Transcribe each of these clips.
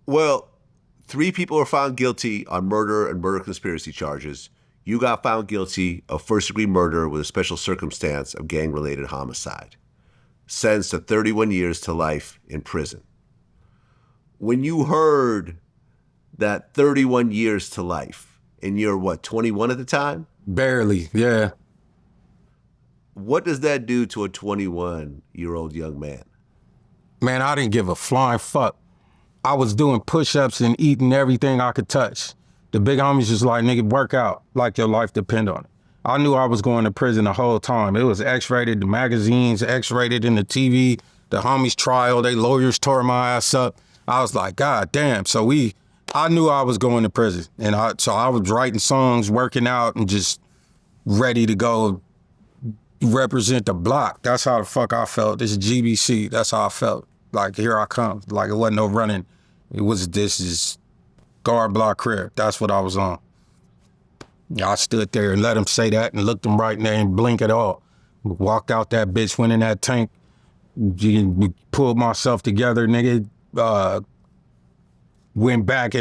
Well, 3 people were found guilty on murder and murder conspiracy charges. You got found guilty of first-degree murder with a special circumstance of gang-related homicide. Sentenced to 31 years to life in prison. When you heard that 31 years to life, and you're what, 21 at the time? Barely, yeah. What does that do to a 21-year-old young man? Man, I didn't give a flying fuck. I was doing push-ups and eating everything I could touch. The big homies just like, nigga, work out like your life depend on it. I knew I was going to prison the whole time. It was X-rated, the magazines, X-rated in the TV, the homies trial, they lawyers tore my ass up. I was like, God damn. So I knew I was going to prison. And so I was writing songs, working out, and just ready to go represent the block. That's how the fuck I felt. This is GBC. That's how I felt. Like, here I come. Like, it wasn't no running. This is guard block crib. That's what I was on. I stood there and let him say that and looked him right in there and blink at all. Walked out that bitch, went in that tank, pulled myself together, nigga, went back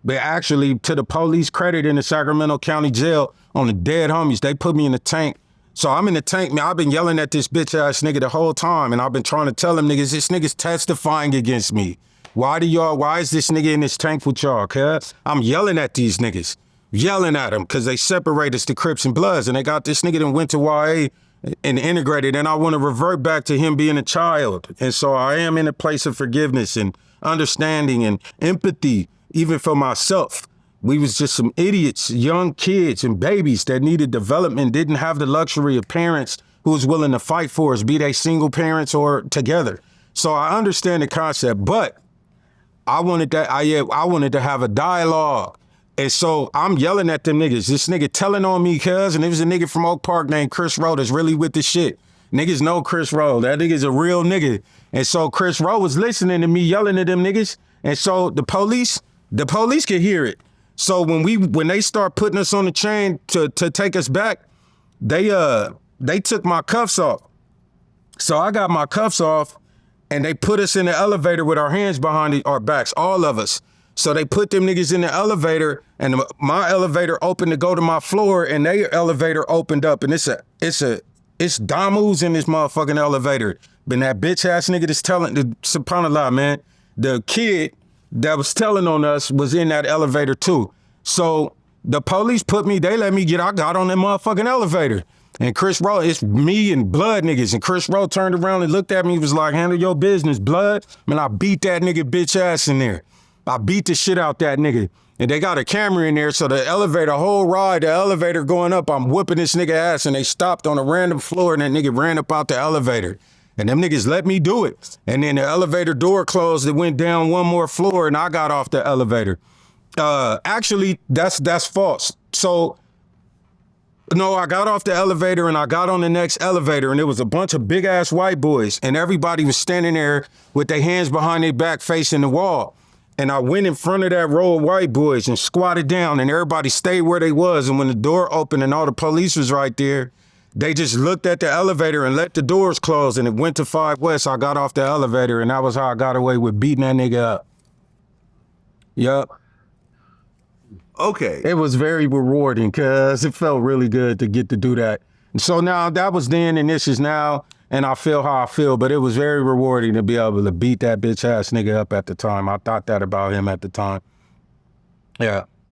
but actually, to the police credit, in the Sacramento County Jail on the dead homies, they put me in the tank. So I'm in the tank, man. I've been yelling at this bitch ass nigga the whole time, and I've been trying to tell them niggas, this nigga's testifying against me. Why is this nigga in this tank with y'all, cuz? I'm yelling at these niggas, yelling at them, because they separate us, the Crips and Bloods, and they got this nigga that went to YA and integrated, and I want to revert back to him being a child. And so I am in a place of forgiveness and understanding and empathy, even for myself. We was just some idiots, young kids and babies that needed development, didn't have the luxury of parents who was willing to fight for us, be they single parents or together. So I understand the concept, but I wanted to have a dialogue. And so I'm yelling at them niggas. This nigga telling on me, cuz, and it was a nigga from Oak Park named Chris Rowe that's really with the shit. Niggas know Chris Rowe. That nigga's a real nigga. And so Chris Rowe was listening to me yelling at them niggas. And so the police could hear it. So when they start putting us on the chain to take us back, they took my cuffs off. So I got my cuffs off, and they put us in the elevator with our hands behind our backs, all of us. So they put them niggas in the elevator, and my elevator opened to go to my floor, and their elevator opened up, and it's Damus in this motherfucking elevator. But that bitch ass nigga that's subhanAllah, man, the kid that was telling on us was in that elevator too. So the police they let me I got on that motherfucking elevator. And Chris Rowe, it's me and Blood niggas. And Chris Rowe turned around and looked at me and was like, handle your business, Blood. Man, I beat that nigga bitch ass in there. I beat the shit out that nigga. And they got a camera in there, so the elevator, whole ride, the elevator going up, I'm whooping this nigga ass, and they stopped on a random floor, and that nigga ran up out the elevator. And them niggas let me do it. And then the elevator door closed, it went down one more floor, and I got off the elevator. Actually, that's false. So, no, I got off the elevator and I got on the next elevator, and it was a bunch of big ass white boys, and everybody was standing there with their hands behind their back facing the wall. And I went in front of that row of white boys and squatted down, and everybody stayed where they was. And when the door opened and all the police was right there, they just looked at the elevator and let the doors close, and it went to 5 West. I got off the elevator, and that was how I got away with beating that nigga up. Yup. Okay. It was very rewarding, cuz it felt really good to get to do that. And so now that was then and this is now, and I feel how I feel, but it was very rewarding to be able to beat that bitch ass nigga up at the time. I thought that about him at the time. Yeah.